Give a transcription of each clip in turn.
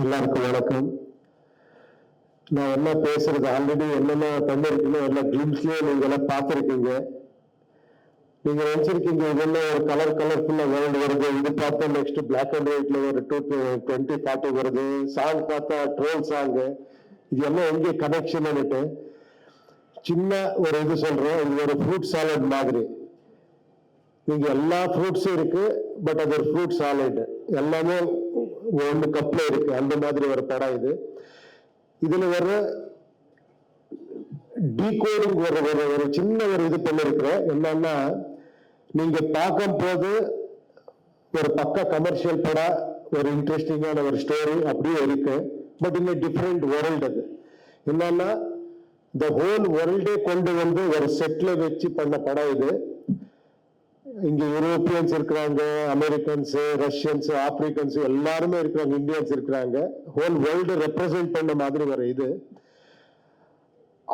எல்லாருக்கும் வணக்கம். நான் என்ன பேசுறது ஆல்ரெடி என்னென்ன பண்ணிருக்கீங்க எல்லா கிளிம்ஸ்லயும் நீங்க எல்லாம் பார்த்துருக்கீங்க. நீங்க நினைச்சிருக்கீங்க இதெல்லாம் ஒரு கலர்ஃபுல்லா வேர்ல்டு வருது, இது பார்த்தா நெக்ஸ்ட் பிளாக் அண்ட் ஒயிட்ல ஒரு 2040 வருது, சாங் பார்த்தா ட்ரோல் சாங், இது எல்லாம் எங்க கனெக்ஷன். சின்ன ஒரு இது சொல்றேன், இது ஒரு ஃப்ரூட் சாலட் மாதிரி. நீங்க எல்லா ஃப்ரூட்ஸும் இருக்கு, பட் அது ஒரு ஃப்ரூட் சாலட், எல்லாமே ஒன்று கப்ல இருக்கு, அந்த மாதிரி ஒரு படம் இது. இதுல வர டீகோடிங் ஒரு சின்ன ஒரு இது பண்ணிருக்கிறேன். என்னன்னா, நீங்க பார்க்கும் போது ஒரு பக்க கமர்ஷியல் படம், ஒரு இன்ட்ரெஸ்டிங்கான ஒரு ஸ்டோரி அப்படியே இருக்கு, பட் இந்த டிஃப்ரெண்ட் வேர்ல்டு. அது என்னன்னா, இந்த ஹோல் வேர்ல்டே கொண்டு வந்து ஒரு செட்ல வச்சு பண்ண படம் இது. இங்க யூரோப்பியன்ஸ் இருக்கிறாங்க, அமெரிக்கன்ஸ், ரஷ்யன்ஸ், ஆப்பிரிக்கன்ஸ் எல்லாருமே இருக்கிறாங்க, இந்தியன்ஸ் இருக்கிறாங்க. ஹோல் வேர்ல்டு ரெப்ரசென்ட் பண்ண மாதிரி ஒரு இது.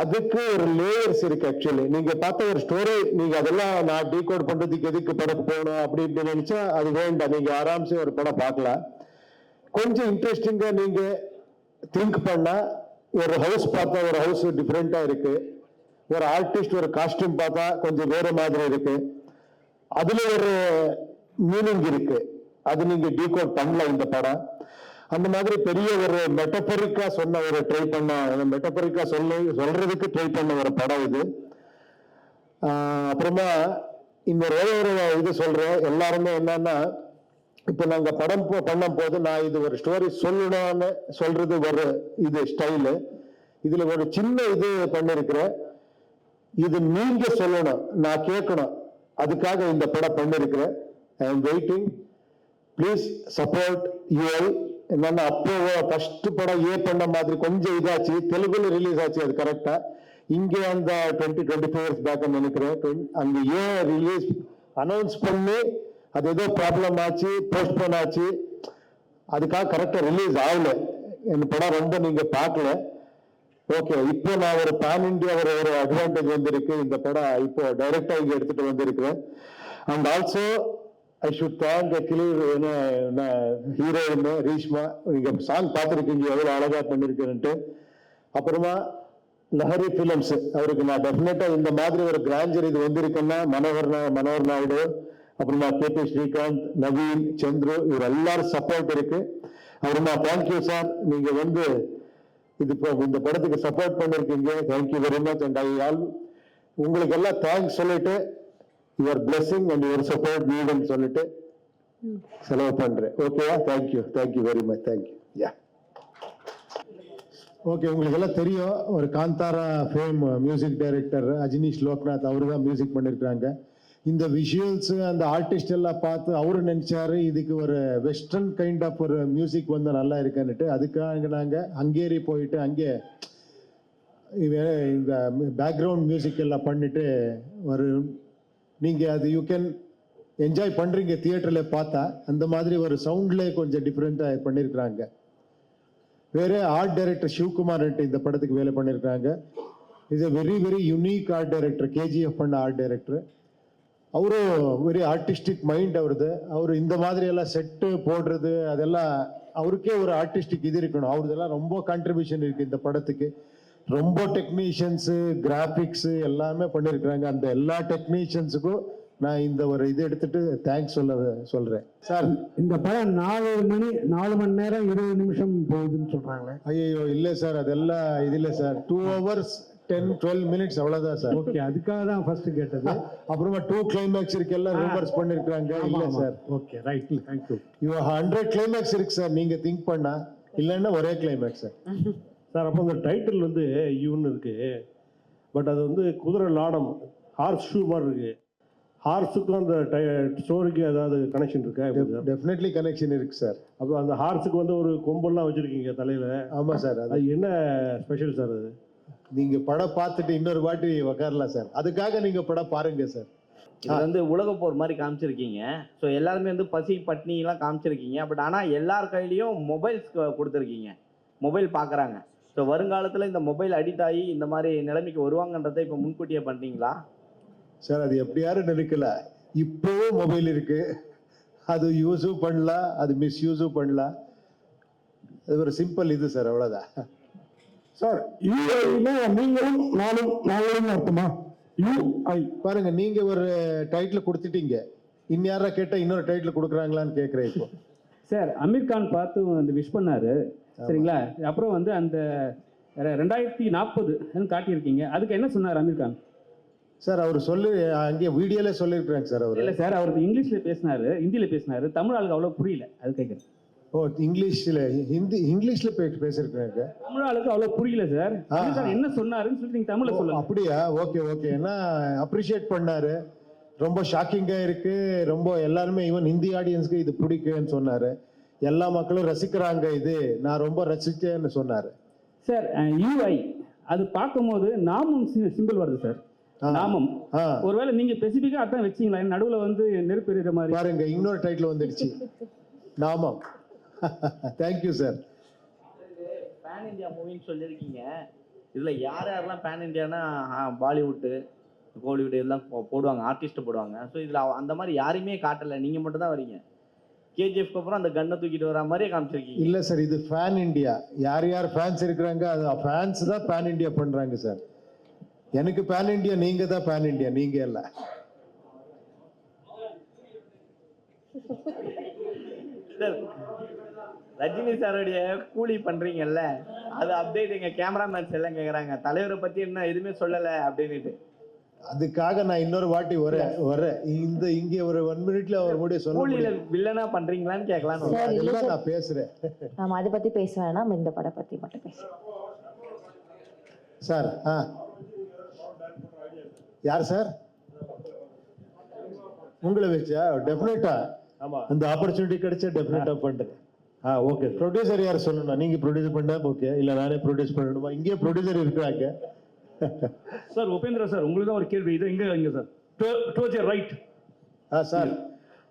அதுக்கு ஒரு லேயர்ஸ் இருக்கு. ஆக்சுவலி நீங்க பார்த்த ஒரு ஸ்டோரி, நீங்க அதெல்லாம் நான் டீகோட் பண்றதுக்கு எதுக்கு படம் போகணும் அப்படி இப்படி நினைச்சா அது வேண்டாம். நீங்க ஆராம்சே ஒரு படம் பார்க்கலாம். கொஞ்சம் இன்ட்ரெஸ்டிங்கா நீங்க திங்க் பண்ணா, ஒரு ஹவுஸ் பார்த்தா ஒரு ஹவுஸ் டிஃப்ரெண்டா இருக்கு, ஒரு ஆர்டிஸ்ட் ஒரு காஸ்டியூம் பார்த்தா கொஞ்சம் வேற மாதிரி இருக்கு, அதுல ஒரு மீனிங் இருக்கு. அது நீங்க டீகோட் பண்ணலாம் இந்த படம். அந்த மாதிரி பெரிய ஒரு மெட்டபரிக்கா சொன்ன ஒரு ட்ரை பண்ண, மெட்டபரிக்கா சொல்றதுக்கு ட்ரை பண்ண ஒரு படம் இது. அப்புறமா இந்த ஒரு இது சொல்றேன். எல்லாருமே என்னன்னா, இப்ப நாங்க படம் பண்ணும் போது நான் இது ஒரு ஸ்டோரி சொல்லணும்னு சொல்றது ஒரு இது ஸ்டைலு. இதுல ஒரு சின்ன இது பண்ணிருக்கிறேன். இது நீங்க சொல்லணும், நான் கேட்கணும், அதுக்காக இந்த படம் பண்ணிருக்கிறேன். I am waiting, please support you all. என்னன்னா, அப்போ ஃபர்ஸ்ட் படம் ஏ பண்ண மாதிரி கொஞ்சம் இதாச்சு, தெலுங்குல ரிலீஸ் ஆச்சு அது கரெக்டா. இங்க அந்த 20-25 இயர்ஸ் பேக் நினைக்கிறேன், அங்க ஏ ரிலீஸ் அனௌன்ஸ் பண்ணி அது ஏதோ ப்ராப்ளம் ஆச்சு, போஸ்ட்போன் ஆச்சு, அதுக்காக கரெக்டா ரிலீஸ் ஆகல. இந்த படம் ரொம்ப நீங்க பார்க்கல. ஓகே, இப்போ நான் ஒரு பேன் இந்தியா ஒரு அட்வான்டேஜ் வந்திருக்கு. இந்த படம் இப்போ டைரக்டா இங்க எடுத்துட்டு வந்திருக்கிறேன். And also I should thank heroine Reeshma. நீங்க சாங் பார்த்துருக்கீங்க எவ்வளவு அழகா பண்ணிருக்கேன்ட்டு. அப்புறமா லஹரி பிலிம்ஸ், அவருக்கு நான் டெஃபினட்டா இந்த மாதிரி ஒரு கிராண்டர் இது வந்திருக்குன்னா மனோகர் நாயுடு, அப்புறமா கேபி ஸ்ரீகாந்த், நவீன், சந்துரு, இவர் எல்லாரும் சப்போர்ட் இருக்கு. அப்புறமா தேங்க்யூ சார், நீங்க வந்து இது இந்த படத்துக்கு சப்போர்ட் பண்ணிருக்கீங்க. Thank you very much. And I all உங்களுக்கு எல்லாம் தேங்க்ஸ் சொல்லிட்டு, your blessing and your support நீடுன்னு சொல்லிட்டு செலவு பண்றேன். ஓகேவா? Thank you very much. Thank you. Yeah okay, உங்களுக்கு எல்லாம் தெரியும், ஒரு Kantara fame music director Ajaneesh Loknath அவரு தான் மியூசிக் பண்ணிருக்காங்க. இந்த விஷுவல்ஸ் அந்த ஆர்டிஸ்ட் எல்லாம் பார்த்து அவரு நினைச்சாரு இதுக்கு ஒரு வெஸ்டர்ன் கைண்ட் ஆஃப் ஒரு மியூசிக் வந்து நல்லா இருக்குன்னுட்டு, அதுக்காக நாங்க ஹங்கேரி போயிட்டு அங்கே இந்த பேக்ரவுண்ட் மியூசிக் எல்லாம் பண்ணிட்டு ஒரு நீங்க அது யூ கேன் என்ஜாய் பண்றீங்க தியேட்டர்ல பார்த்தா. அந்த மாதிரி ஒரு சவுண்ட்ல கொஞ்சம் டிஃப்ரெண்டா பண்ணிருக்கிறாங்க. வேற ஆர்ட் டைரக்டர் சிவகுமார் இந்த படத்துக்கு வேலை பண்ணிருக்காங்க. Is a very very unique art director. KGF பண்ண ஆர்ட் டைரக்டர் அவரும் வெரி ஆர்டிஸ்டிக் மைண்ட் அவருது. அவரு இந்த மாதிரி எல்லாம் செட்டு போடுறது அதெல்லாம் அவருக்கே ஒரு ஆர்டிஸ்டிக் இது இருக்கணும். அவருதெல்லாம் ரொம்ப கான்ட்ரிபியூஷன் இருக்கு இந்த படத்துக்கு. ரொம்ப டெக்னீஷியன்ஸு, கிராஃபிக்ஸ் எல்லாமே பண்ணியிருக்கிறாங்க. அந்த எல்லா டெக்னீஷியன்ஸுக்கும் நான் இந்த ஒரு இது எடுத்துட்டு தேங்க்ஸ் சொல்றேன் சார். இந்த படம் 4 மணி நேரம் 20 நிமிஷம் போகுதுன்னு சொல்றாங்களே. ஐயோ இல்ல சார், அதெல்லாம் இது இல்ல சார். 2 hours 10-12 minutes அவ்வளவுதான் சார். ஓகே, அதுக்காக தான் ஃபர்ஸ்ட் கேட்டது. அப்புறமா 2 கிளைமேக்ஸ் இருக்கு, எல்லாம் ரூமர்ஸ் பண்ணிருக்காங்க. இல்ல sir. Okay, right, thank you. 100 climax இருக்கு சார், நீங்க திங்க் பண்ணா. இல்லைன்னா ஒரே கிளைமேக்ஸ் சார். சார், அப்போ அந்த டைட்டில் வந்து யூன்னு இருக்கு, பட் அது வந்து குதிரை லாடம், ஹார்ஸ் ஷூ மாதிரி இருக்கு. ஹார்ஸுக்கும் அந்த ஸ்டோரிக்கு ஏதாவது கனெக்ஷன் இருக்கா? டெஃபினெட்லி கனெக்ஷன் இருக்கு சார். அப்போ அந்த ஹார்ஸுக்கு வந்து ஒரு கொம்பெல்லாம் வச்சிருக்கீங்க தலையில. ஆமா சார். அது என்ன ஸ்பெஷல் சார்? அது நீங்க படம் பார்த்துட்டு இன்னொரு வாட்டி உக்காரலாம் சார். அதுக்காக நீங்க படம் பாருங்க சார். இது வந்து உலக போர் மாதிரி காமிச்சிருக்கீங்க. ஸோ எல்லாருமே வந்து பசி பட்னிலாம் காமிச்சிருக்கீங்க. பட் ஆனால் எல்லார் கையிலையும் மொபைல்ஸ் கொடுத்துருக்கீங்க, மொபைல் பார்க்குறாங்க. ஸோ வருங்காலத்தில் இந்த மொபைல் அடிக்ட் ஆகி இந்த மாதிரி நிலைமைக்கு வருவாங்கன்றதை இப்போ முன்கூட்டியே பண்ணிட்டீங்களா சார்? அது எப்படி யாரும் நினைக்கல. இப்போவும் மொபைல் இருக்கு, அது யூஸும் பண்ணலாம், அது மிஸ்யூஸும் பண்ணலாம். அது ஒரு சிம்பிள் இது சார், அவ்வளவுதான். சார் யூஐனா நீங்களும் நாங்களும் அர்த்தமா? யூஐ பாருங்க, நீங்க ஒரு டைட்டில் கொடுத்துட்டீங்க, இன்யாரா கேட்டா இன்னொரு டைட்டில் கொடுக்குறாங்களான்னு கேட்குறேன் இப்போ. சார் அமீர் கான் பார்த்து வந்து விஷ் பண்ணாரு சரிங்களா. அப்புறம் வந்து அந்த 2040 காட்டியிருக்கீங்க, அதுக்கு என்ன சொன்னார் அமீர் கான்? சார் அவர் சொல்லி அங்கேயே வீடியோல சொல்லியிருக்கிறாங்க சார் அவர். இல்லை சார், அவருக்கு இங்கிலீஷ்ல பேசினாரு, ஹிந்தியில பேசினாரு, தமிழ் ஆளுக்கு அவ்வளோ புரியல, அது கேட்குறேன். ஓ, இங்கிலீஷ்ல பேசியிருக்கிறாங்க. தமிழ் ஆளுக்கு அவ்வளோ புரியல சார். சார் என்ன சொன்னாருன்னு சொல்லி நீங்க தமிழ்ல சொல்லுங்க. அப்படியா? Okay okay. ஏன்னா அப்ரிஷியேட் பண்ணாரு, ரொம்ப ஷாக்கிங்கா இருக்கு, ரொம்ப எல்லாருமே ஈவன் ஹிந்தி ஆடியன்ஸ்க்கு இது பிடிக்குன்னு சொன்னாரு, எல்லா மக்களும் ரசிக்கிறாங்க, இது நான் ரொம்ப ரசிச்சேன்னு சொன்னாரு. சார் யூஐ அது பார்க்கும்போது நாமம் சிம்பிள் வருது சார், நாமம். ஒருவேளை நீங்க ஸ்பெசிஃபிக்கா அதான் வச்சீங்களா? நடுவுல வந்து நெருப்பு எறிகிற மாதிரி பாருங்க, இன்னொரு டைட்டில் வந்துடுச்சு, நாமம். Thank you sir. பேன் இந்தியா மூவின்னு சொல்லியிருக்கீங்க, இதுல யார் யாரெல்லாம் பேன் இந்தியானா பாலிவுட்டு, கோலிவுட் எல்லாம் போடுவாங்க, ஆர்டிஸ்ட் போடுவாங்க. ஸோ இதுல அந்த மாதிரி யாரையுமே காட்டல, நீங்க மட்டும் தான் வரீங்க. கேஜிஎஃப்க்கு அப்புறம் அந்த கன்னை தூக்கிட்டு வர மாதிரியே காமிச்சிருக்கீங்க. இல்ல சார், இது பேன் இந்தியா. யார் யார் ஃபேன்ஸ் இருக்கிறாங்க, அது ஃபேன்ஸ் தான் பேன் இந்தியா பண்றாங்க சார். எனக்கு பேன் இந்தியா, நீங்க தான் பேன் இந்தியா, நீங்க இல்ல. சார் ரஜினி சாருடைய கூலி பண்றீங்கல்ல, அது அப்டேட் எங்க கேமராமேன்ஸ் எல்லாம் கேக்குறாங்க, தலைவரை பத்தி என்ன எதுவுமே சொல்லல அப்படின்னுட்டு. அதுக்காக நான் இன்னொரு வாட்டி வரேன் இங்க ஒரு 1 மினிட்ல அவர் கூட கூலியில சொல்ல வில்லனா பண்றீங்களான்னு கேட்கலான்னு. அதெல்லாம் நான் பேசுறேன். நாம அதை பத்தி பேச வேணாம், இந்த படம் பத்தி மட்டும் பேசுறோம் சார். யார் சார்? உங்களை வச்சா டெஃபினட்டா அந்த ஆப்பர்ச்சுனிட்டி கிடைச்சா டெஃபினட்டா பண்றேன். ஓகே. ப்ரொடியூசர் யார் சொல்லணும்? நீங்க ப்ரொடியூஸ் பண்ணா ஓகே, இல்ல நானே ப்ரொடியூஸ் பண்ணணுமா? இங்கே ப்ரொடியூசர் இருக்கிறாங்க. சார் உபேந்திரா சார், உங்களுக்கு தான் ஒரு கேள்வி. இது இங்க sir towards your right. Sir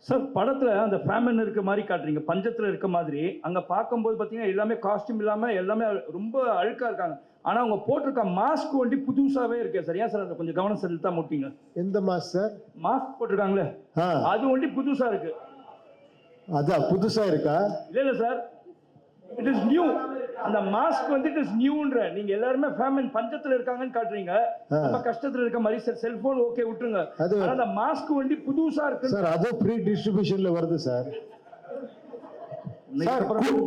sir படத்துல அந்த ஃபேமின் இருக்க மாதிரி காட்டுறீங்க, பஞ்சத்துல இருக்க மாதிரி. அங்க பார்க்கும்போது பாத்தீங்கன்னா எல்லாமே காஸ்டியூம் இல்லாம எல்லாமே ரொம்ப அழுக்கா இருக்காங்க. ஆனா அவங்க போட்டிருக்க மாஸ்க் வண்டி புதுசாவே இருக்கு சார். ஏன் சார் அதை கொஞ்சம் கவனம் செலுத்தா மாட்டீங்க? எந்த மாஸ்க் சார்? மாஸ்க் போட்டிருக்காங்களே அது வண்டி புதுசா இருக்கு. அதான் புதுசா இருக்கா? இல்ல சார், இட் இஸ் நியூ. அந்த மாஸ்க் வந்து இட் இஸ் நியூன்ற. நீங்க எல்லாருமே ஃபேமின் பஞ்சத்துல இருக்காங்கன்னு காட்டுறீங்க, ரொம்ப கஷ்டத்துல இருக்க மாதிரி. சார் செல்போன் ஓகே விட்டுருங்க, அந்த மாஸ்க் வண்டி புதுசா இருக்கு சார். அது ஃப்ரீ டிஸ்ட்ரிபியூஷன்ல வருது சார்.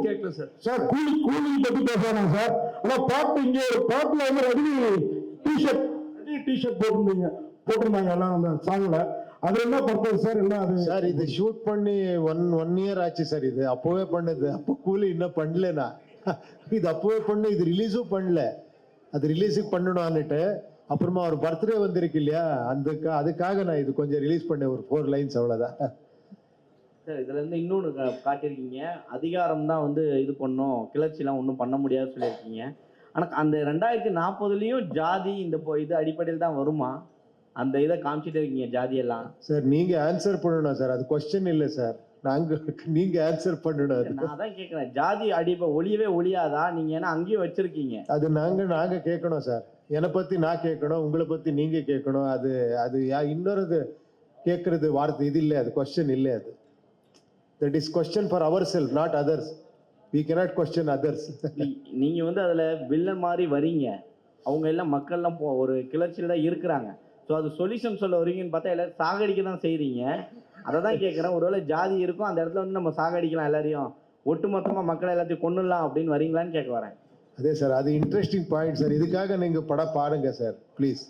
கேட்கல சார். சார் கூலி பத்தி பேசுறாங்க சார். ஆனா பாட்டு இங்க ஒரு பாட்டுல வந்து ரஜினி டிஷர்ட் போட்டிருந்தாங்க எல்லாம் அந்த சாங்ல. அது என்ன பர்பஸ் சார்? என்ன அது சார்? இது ஷூட் பண்ணி ஒன் இயர் ஆச்சு சார். இது அப்போவே பண்ணது. அப்போ கூலி இன்னும் பண்ணலனா, இது அப்போவே பண்ணு. இது ரிலீஸும் பண்ணல, அது ரிலீஸுக்கு பண்ணணும்னுட்டு. அப்புறமா ஒரு பர்த்டே வந்திருக்கு இல்லையா, அதுக்காக நான் இது கொஞ்சம் ரிலீஸ் பண்ணேன், ஒரு 4 லைன்ஸ், அவ்வளவுதான். சார் இதுல இருந்து இன்னொன்று காட்டியிருக்கீங்க, அதிகாரம் தான் வந்து இது பண்ணும், கிளர்ச்சிலாம் ஒன்றும் பண்ண முடியாது சொல்லியிருக்கீங்க. ஆனால் அந்த 2040லயும் ஜாதி இந்த இது அடிப்படையில் தான் வருமா? அந்த இதை காமிச்சிட்டு இருக்கீங்க ஜாதியெல்லாம். சார் நீங்க ஆன்சர் பண்ணணும் சார், அது கொஸ்டின் இல்லை சார். நீங்க ஆன்சர் பண்ணணும். நான் தான் கேட்குறேன், ஜாதி ஒளியவே ஒளியாதா நீங்க? ஏன்னா அங்கேயும் வச்சிருக்கீங்க. அது நாங்க கேட்கணும் சார். என்னை பத்தி நான் கேட்கணும், உங்களை பத்தி நீங்க கேட்கணும். அது இன்னொரு கேட்கறது வார்த்தை இது இல்லை, அது கொஸ்டின் இல்லை. அது that is question for ourselves, not others. We cannot question others. நீங்க வந்து அதுல வில்லன் மாதிரி வரீங்க, அவங்க எல்லாம் மக்கள்லாம் ஒரு கிளர்ச்சியில தான் இருக்கிறாங்க. ஸோ அது சொல்யூஷன் சொல்ல வரீங்கன்னு பார்த்தா எல்லாரும் சாகடிக்க தான் செய்றீங்க. அதை தான் கேட்குறேன், ஒருவேளை ஜாதி இருக்கும் அந்த இடத்துல வந்து நம்ம சாகடிக்கலாம், எல்லாரையும் ஒட்டுமொத்தமாக மக்களை எல்லாத்தையும் கொண்டுடலாம் அப்படின்னு வரீங்களான்னு கேட்க வரேன். அதே சார், அது இன்ட்ரெஸ்டிங் பாயிண்ட் சார். இதுக்காக நீங்க படம் பாருங்க சார் ப்ளீஸ்.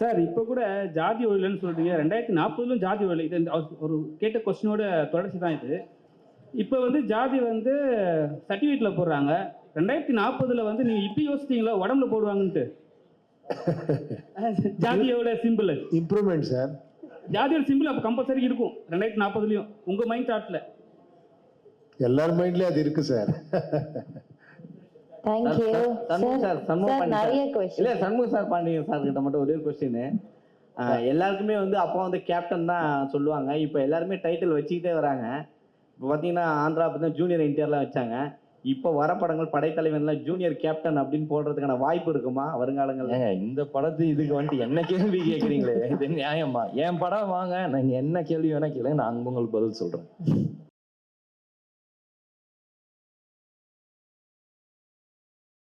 சார் இப்போ கூட ஜாதி ஒழியலன்னு சொல்றீங்க, 2040 ஜாதி ஒழியல. இது ஒரு கேட்ட கொஸ்டினோட தொடர்ச்சி தான் இது. இப்போ வந்து ஜாதி வந்து சர்டிஃபிகேட்ல போடுறாங்க, 2040 வந்து நீங்க இப்படி யோசிச்சீங்களா உடம்புல போடுவாங்கன்ட்டு? ஜாதியோட சிம்பிள் இம்ப்ரூவ்மெண்ட் சார். ஜாதியோட சிம்பிள் அப்போ கம்பல்சரி இருக்கும் 2040லயும் உங்க மைண்ட் தாட்ல? எல்லார் மைண்ட்லயும் அது இருக்கு சார். Thank you sir. நிறைய क्वेश्चन இல்ல சண்முக சார் பாண்டியன் சார் கிட்ட மட்டும் ஒரே क्वेश्चन. எல்லாருக்குமே வந்து அப்போ வந்து கேப்டன் தான் சொல்லுவாங்க, இப்போ எல்லாருமே டைட்டில் வச்சுக்கிட்டே வராங்க. இப்போ பார்த்தீங்கன்னா ஆந்திரா பார்த்தீங்கன்னா ஜூனியர் என்டிஆர்லாம் வச்சாங்க. இப்போ வர படங்கள் படைத்தலைவன்லாம் ஜூனியர் கேப்டன் அப்படின்னு போடுறதுக்கான வாய்ப்பு இருக்குமா வருங்காலங்கள்ல? இந்த படத்து இதுக்கு வந்துட்டு என்ன கேள்வி கேட்குறீங்களே, இது நியாயமா? என் படம் வாங்க, நீங்க என்ன கேள்வி வேணா கேளுங்க, நான் உங்களுக்கு பதில் சொல்றேன்.